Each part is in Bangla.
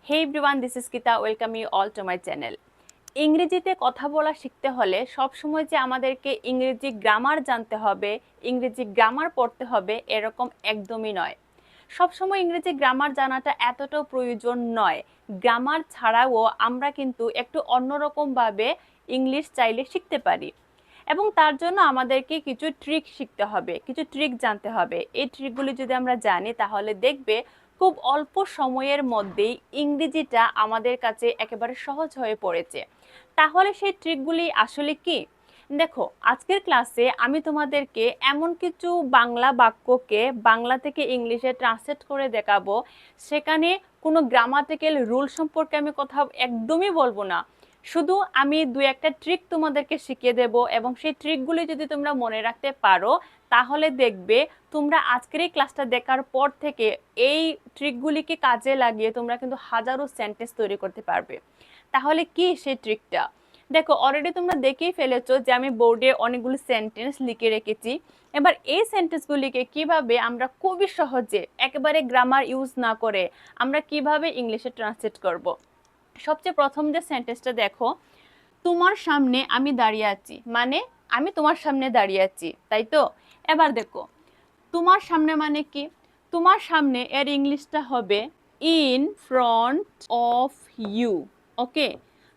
Hey everyone, this is Kita. Welcome you all to my channel. ইংরেজিতে কথা বলা শিখতে হলে সবসময় যে আমাদেরকে ইংরেজি গ্রামার জানতে হবে, ইংরেজি গ্রামার পড়তে হবে এরকম একদমই নয়। সবসময় ইংরেজি গ্রামার জানাটা এতটাও প্রয়োজন নয়। গ্রামার ছাড়াও আমরা কিন্তু একটু অন্যরকমভাবে ইংলিশ চাইলে শিখতে পারি। এবং তার জন্য আমাদেরকে কিছু ট্রিক শিখতে হবে, কিছু ট্রিক জানতে হবে। এই ট্রিকগুলি যদি আমরা জানি তাহলে দেখবে খুব অল্প সময়ের মধ্যেই ইংরেজিটা আমাদের কাছে একেবারে সহজ হয়ে পড়েছে। তাহলে সেই ট্রিকগুলি আসলে কি? দেখো, আজকের ক্লাসে আমি তোমাদেরকে এমন কিছু বাংলা বাক্যকে বাংলা থেকে ইংলিশে ট্রান্সলেট করে দেখাবো, সেখানে কোনো গ্রামাটিক্যাল রুল সম্পর্কে আমি কথা একদমই বলবো না। শুধু আমি দু একটা ট্রিক তোমাদেরকে শিখিয়ে দেব এবং সেই ট্রিকগুলি যদি তোমরা মনে রাখতে পারো তাহলে দেখবে তোমরা আজকের এই ক্লাসটা দেখার পর থেকে এই ট্রিকগুলিকে কাজে লাগিয়ে তোমরা কিন্তু হাজারো সেন্টেন্স তৈরি করতে পারবে। তাহলে কি সেই ট্রিকটা? দেখো, অলরেডি তোমরা দেখেই ফেলেছো যে আমি বোর্ডে অনেকগুলো সেন্টেন্স লিখে রেখেছি। এবার এই সেন্টেন্সগুলিকে কিভাবে আমরা খুবই সহজে একেবারে গ্রামার ইউজ না করে আমরা কিভাবে ইংলিশে ট্রান্সলেট করব। সবচেয়ে প্রথম যে সেন্টেন্সটা দেখো, তোমার সামনে আমি দাঁড়িয়ে আছি, মানে আমি তোমার সামনে দাঁড়িয়ে আছি, তাই তো? এবার দেখো, তোমার সামনে মানে কি? তোমার সামনে এর ইংলিশটা হবে ইন ফ্রন্ট অফ ইউ। ওকে,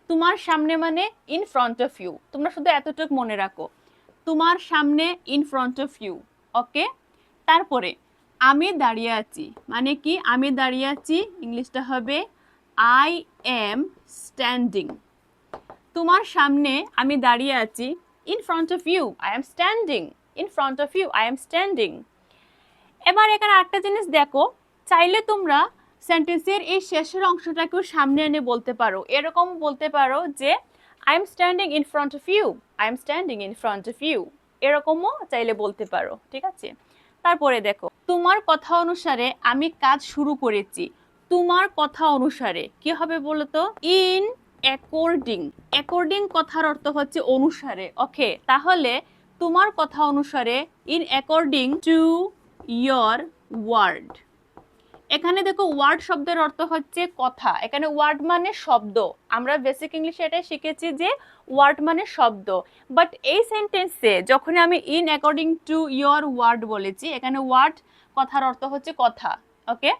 তোমার সামনে মানে ইন ফ্রন্ট অফ ইউ। তোমরা শুধু এতটুকু মনে রাখো, তোমার সামনে ইন ফ্রন্ট অফ ইউ। ওকে, তারপরে আমি দাঁড়িয়ে আছি মানে কি? আমি দাঁড়িয়ে আছি ইংলিশটা হবে আই এম স্ট্যান্ডিং। তোমার সামনে আমি দাঁড়িয়ে আছি, in front of you I am standing. In front of you I am standing. এবার এখানে আরেকটা জিনিস দেখো, চাইলে তোমরা সেন্টেন্সের এই শেষের অংশটাকেও সামনে এনে বলতে পারো। এরকম বলতে পারো যে I am standing in front of you, I am standing in front of you. এরকমও চাইলে বলতে পারো, ঠিক আছে? তারপরে দেখো, তোমার কথা অনুসারে আমি কাজ শুরু করেছি। তোমার কথা অনুসারে কি হবে বলো তো? In according. অ্যাকর্ডিং কথার অর্থ হচ্ছে অনুসারে। ওকে, তাহলে তোমার কথা অনুসারে in according to your word. এখানে দেখো, ওয়ার্ড শব্দের অর্থ হচ্ছে কথা। এখানে ওয়ার্ড মানে শব্দ। আমরা বেসিক ইংলিশে এটাই শিখেছি যে ওয়ার্ড মানে শব্দ। বাট এই সেন্টেন্সে যখন আমি in according to your word বলেছি, এখানে ওয়ার্ড কথার অর্থ হচ্ছে কথা। ওকে,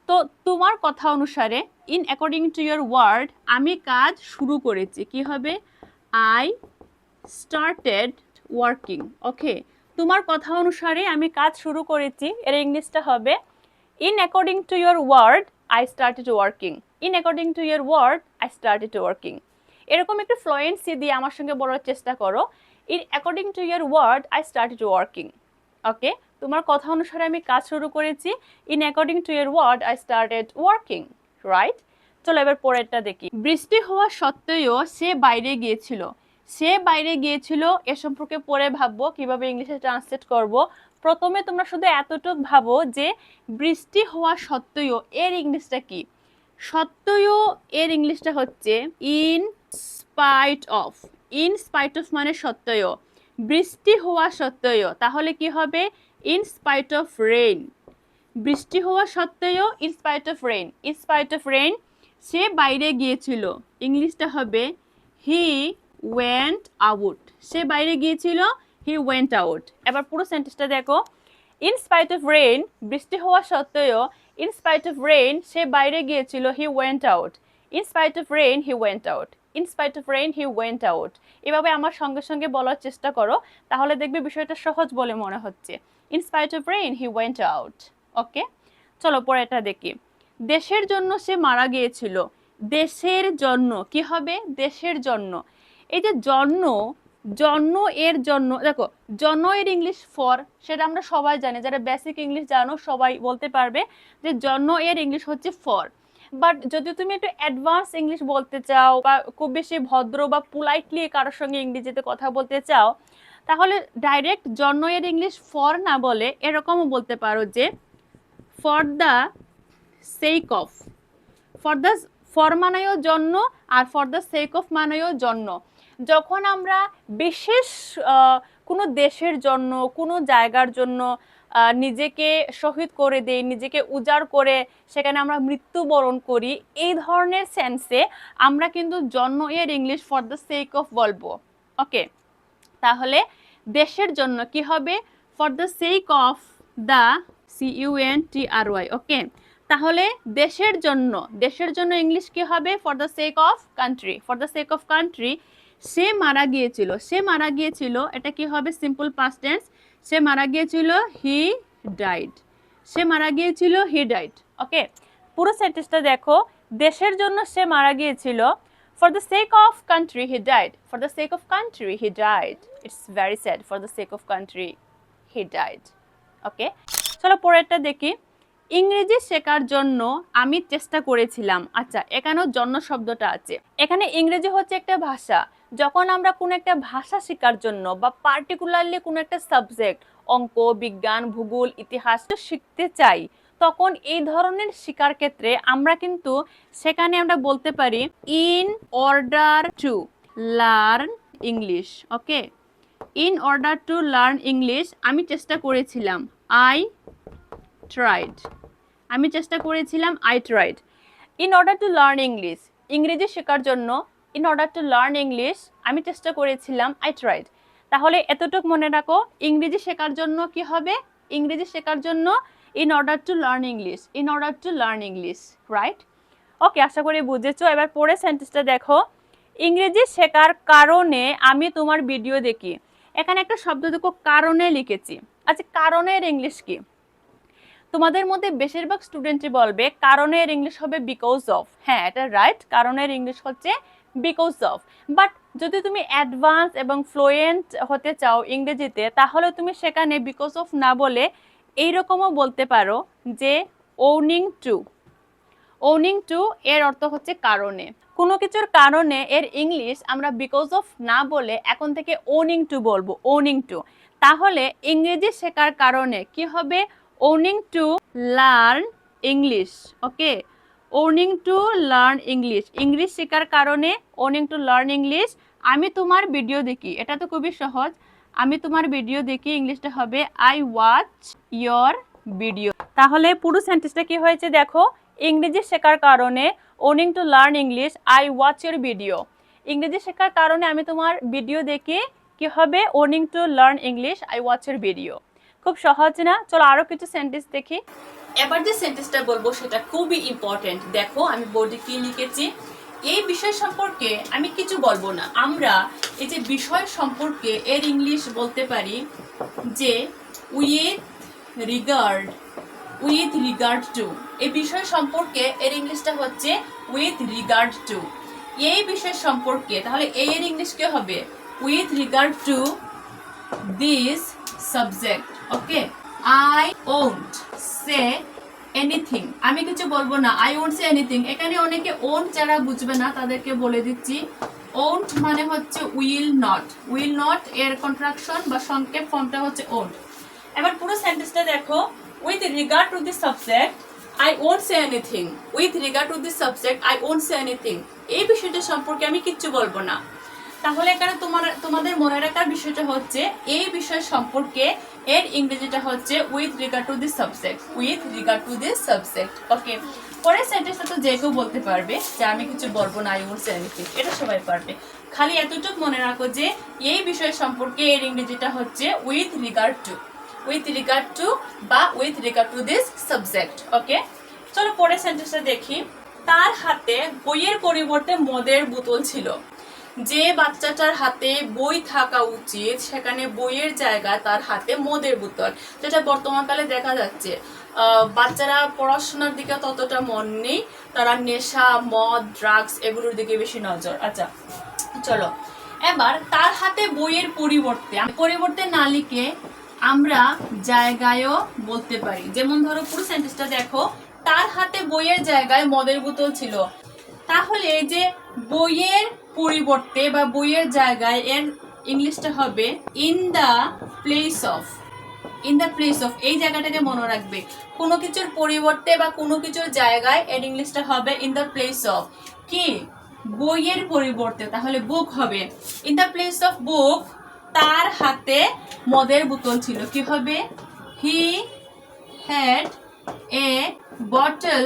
তো তোমার কথা অনুসারে in according to your word আমি কাজ শুরু করেছি। কি হবে? I started working. ওকে, তোমার কথা অনুসারে আমি কাজ শুরু করেছি, এর ইংলিশটা হবে in according to your word I started working. In according to your word I started working. এরকম একটু ফ্লুয়েন্সি দিয়ে আমার সঙ্গে বলার চেষ্টা করো, in according to your word I started working. Okay, তোমার কথা অনুসারে আমি কাজ শুরু করেছি, in according to your word I started working. Right? চলো এবার পরেরটা দেখি। বৃষ্টি হওয়া সত্ত্বেও সে বাইরে গিয়েছিল। সে বাইরে গিয়েছিল এ সম্পর্কে পরে ভাববো কিভাবে ইংলিশে ট্রান্সলেট করব। প্রথমে তোমরা শুধু এতটুক ভাবো যে বৃষ্টি হওয়া সত্ত্বেও এর ইংলিশটা কি? সত্ত্বেও এর ইংলিশটা হচ্ছে in spite of. In spite of মানে সত্ত্বেও। বৃষ্টি হওয়া সত্ত্বেও তাহলে কি হবে? In spite of rain. বৃষ্টি হওয়া সত্ত্বেও in spite of rain. In spite of rain সে বাইরে গিয়েছিল, ইংলিশটা হবে হি ওয়েন্ট আউট। সে বাইরে গিয়েছিল, হি ওয়েন্ট আউট। এবার পুরো সেন্টেন্সটা দেখো, ইন স্পাইট অফ রেইন বৃষ্টি হওয়া সত্ত্বেও, ইন স্পাইট অফ রেইন সে বাইরে গিয়েছিল, হি went out. In spite of rain he went out. In spite of rain he went out. এভাবে আমার সঙ্গে সঙ্গে বলার চেষ্টা করো, তাহলে দেখবে বিষয়টা সহজ বলে মনে হচ্ছে। In spite of rain he went out. Okay, চলো পরেরটা দেখি। দেশের জন্য সে মারা গিয়েছিল। দেশের জন্য কি হবে? দেশের জন্য। এই যে জন্য, জন্য এর জন্য দেখো, জন্য এর ইংলিশ ফর, সেটা আমরা সবাই জানি। যারা বেসিক ইংলিশ জানো সবাই বলতে পারবে যে জন্য এর ইংলিশ হচ্ছে ফর। বাট যদি তুমি একটু অ্যাডভান্স ইংলিশ বলতে চাও বা খুব বেশি ভদ্র বা পোলাইটলি কারোর সঙ্গে ইংরেজিতে কথা বলতে চাও, তাহলে ডাইরেক্ট জন্য এর ইংলিশ ফর না বলে এরকমও বলতে পারো যে for the sake of. For the, for মানেও জন্য আর ফর দ্য সেক অফ মানেও জন্য। যখন আমরা বিশেষ কোনো দেশের জন্য, কোনো জায়গার জন্য নিজেকে শহীদ করে দেই, নিজেকে উজাড় করে সেখানে আমরা মৃত্যুবরণ করি, এই ধরনের সেন্সে আমরা কিন্তু জন্য এর English for the sake of বলবো। ওকে, তাহলে দেশের জন্য কি হবে? For the sake of the CUNTRY। Okay, তাহলে দেশের জন্য ইংলিশ কি হবে? For the sake of country. For the sake of country. সে মারা গিয়েছিল, এটা কি হবে? Simple past tense. সে মারা গিয়েছিল, হি ডাইড। সে মারা গিয়েছিল, হি ডাইড। ওকে, পুরো সেন্টেন্সটা দেখো। দেশের জন্য সে মারা গিয়েছিল, for the sake of country he died. For the sake of country he died. It's very sad. For the sake of country he died. ওকে, চলো পরেরটা দেখি। ইংরেজি শেখার জন্য আমি চেষ্টা করেছিলাম। আচ্ছা, এখানেও জন্য শব্দটা আছে। এখানে ইংরেজি হচ্ছে একটা ভাষা। যখন আমরা কোনো একটা ভাষা শেখার জন্য বা পার্টিকুলারলি কোনো একটা সাবজেক্ট, অঙ্ক, বিজ্ঞান, ভূগোল, ইতিহাস শিখতে চাই, তখন এই ধরনের শেখার ক্ষেত্রে আমরা কিন্তু সেখানে আমরা বলতে পারি in order to learn English. Okay, in order to learn English আমি চেষ্টা করেছিলাম, আই ট্রাইড। আমি চেষ্টা করেছিলাম, I tried. In order to learn English, ইংরেজি শেখার জন্য, in order to learn English আমি চেষ্টা করেছিলাম, আই ট্রাইড। তাহলে এতটুকু মনে রাখো, ইংরেজি শেখার জন্য কি হবে? ইংরেজি শেখার জন্য in order to learn English, in order to learn English, right? Okay, আশা করি বুঝেছো। এবার পরে সেন্টেন্সটা দেখো। ইংরেজি শেখার কারণে আমি তোমার ভিডিও দেখি। এখানে একটা শব্দ দেখো, কারণে লিখেছি। আচ্ছা, কারণের ইংলিশ কি? তোমাদের মধ্যে বেশিরভাগ স্টুডেন্টই বলবে কারণের ইংলিশ হবে বিকজ অফ। হ্যাঁ, এটা রাইট, কারণের ইংলিশ হচ্ছে বিকজ অফ। বাট যদি তুমি অ্যাডভান্স এবং ফ্লুয়েন্ট হতে চাও ইংরেজিতে, তাহলে তুমি সেখানে বিকজ অফ না বলে এইরকমও বলতে পারো যে ওনিং টু। ওনিং টু এর অর্থ হচ্ছে কারণে। কোনো কিছুর কারণে এর ইংলিশ আমরা বিকজ অফ না বলে এখন থেকে ওনিং টু বলবো, ওনিং টু। তাহলে ইংরেজি শেখার কারণে কি হবে? Owning two learn English. ওকে, owning two learn English, English শেখার কারণে ওনিং টু লার্ন ইংলিশ আমি তোমার ভিডিও দেখি। এটা তো খুবই সহজ, আমি তোমার ভিডিও দেখি ইংলিশটা হবে আই ওয়াচ ইয়োর ভিডিও। তাহলে পুরো সেন্টেন্সটা কি হয়েছে দেখো, ইংরেজি শেখার কারণে owning two learn English I watch your video. ইংরেজি শেখার কারণে আমি তোমার ভিডিও দেখি, কি হবে? Owning two learn English I watch your video. খুব সহজ না? চলো আরো কিছু সেন্টেন্স দেখি। এবার যে সেন্টেন্সটা বলবো সেটা খুবই ইম্পর্টেন্ট। দেখো আমি বোর্ডে কি লিখেছি। এই বিষয় সম্পর্কে আমি কিছু বলবো না, আমরা এই যে বিষয় সম্পর্কে এর ইংলিশ বলতে পারি যে with regard, with regard two. এই বিষয় সম্পর্কে এর ইংলিশটা হচ্ছে উইথ রিগার্ড টু। এই বিষয় সম্পর্কে, তাহলে এর ইংলিশ কি হবে? With regard to this subject. Okay, I won't say anything, আমি কিছু বলবো না, আই ওন্ট সে এনিথিং। এখানে অনেকে ওন্ট যারা বুঝবে না তাদেরকে বলে দিচ্ছি, ওন্ট মানে হচ্ছে উইল নট। উইল নট এর কন্ট্রাকশন বা সংক্ষেপ ফর্মটা হচ্ছে ওন্ট। এবার পুরো সেন্টেন্সটা দেখো। With regard to this subject I won't say anything. With regard to this subject I won't say anything. এই বিষয়টা সম্পর্কে আমি কিচ্ছু বলবো না। তাহলে এখানে তোমাদের মনে রাখার বিষয়টা হচ্ছে এই বিষয় সম্পর্কে এর ইংরেজিটা হচ্ছে with regard to this subject, with regard to this subject. Okay, পরের সেন্টেন্সটা তো যে কেউ বলতে পারবে যে আমি কিছু বলবো না, আই ওন্ট সে এনিথিং, এটা সবাই পারবে। খালি এতটুকু মনে রাখো যে এই বিষয় সম্পর্কে এর ইংরেজিটা হচ্ছে with regard to, with regard to বা with regard to this subject. Okay, চলো পরের সেন্টেন্সটা দেখি। তার হাতে বইয়ের পরিবর্তে মদের বোতল ছিল। যে বাচ্চাটার হাতে বই থাকা উচিত সেখানে বইয়ের জায়গায় তার হাতে মদের বোতল, যেটা বর্তমানকালে দেখা যাচ্ছে। বাচ্চারা পড়াশোনার দিকে ততটা মন নেই, তারা নেশা, মদ, ড্রাগস এগুলোর দিকে বেশি নজর। আচ্ছা চলো, এবার তার হাতে বইয়ের পরিবর্তে, পরিবর্তে না লিখে আমরা জায়গায়ও বলতে পারি। যেমন ধরো পুরো সেন্টেন্সটা দেখো, তার হাতে বইয়ের জায়গায় মদের বোতল ছিল। তাহলে এই যে বইয়ের পরিবর্তে বা বইয়ের জায়গায় এর ইংলিশটা হবে in the place of. In the place of এই জায়গাটাকে মনে রাখবে। কোনো কিছুর পরিবর্তে বা কোনো কিছুর জায়গায় এর ইংলিশটা হবে ইন দ্য প্লেস অফ কি? বইয়ের পরিবর্তে, তাহলে বুক হবে। In the place of book তার হাতে মদের বোতল ছিল, কি হবে? He had a bottle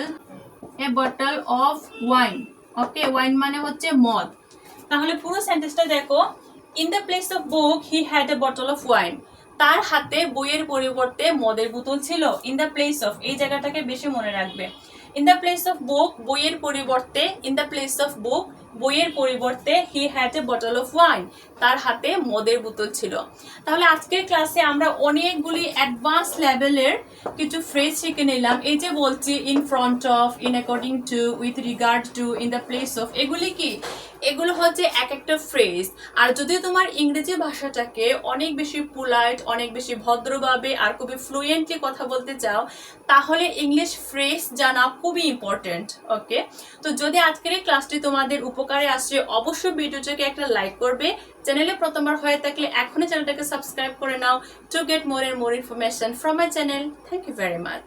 of wine. Okay, wine মানে হচ্ছে মদ। তাহলে পুরো সেন্টেন্সটা দেখো, in the place of book he had a bottle of wine. তার হাতে বইয়ের পরিবর্তে মদের বোতল ছিল। ইন দ্য প্লেস অফ, এই জায়গাটাকে বেশি মনে রাখবে। In the place of book, বইয়ের পরিবর্তে, in the place of book, বইয়ের পরিবর্তে he had a bottle of wine, তার হাতে মদের বোতল ছিল। তাহলে আজকের ক্লাসে আমরা অনেকগুলি অ্যাডভান্স লেভেলের কিছু ফ্রেজ শিখে নিলাম। এই যে বলছি in front of, in according two, with regard two, in the place of, এগুলি কি, এগুলো হচ্ছে এক একটা ফ্রেজ। আর যদি তোমার ইংরেজি ভাষাটাকে অনেক বেশি পোলাইট, অনেক বেশি ভদ্রভাবে আর খুবই ফ্লুয়েন্টলি কথা বলতে চাও, তাহলে ইংলিশ ফ্রেজ জানা খুবই ইম্পর্টেন্ট। ওকে, তো যদি আজকের এই ক্লাসটি তোমাদের উপকারে আসে, অবশ্যই ভিডিওটাকে একটা লাইক করবে। চ্যানেলে প্রথমবার হয়ে থাকলে এখনই চ্যানেলটাকে সাবস্ক্রাইব করে নাও to get more and more information from my channel. Thank you very much.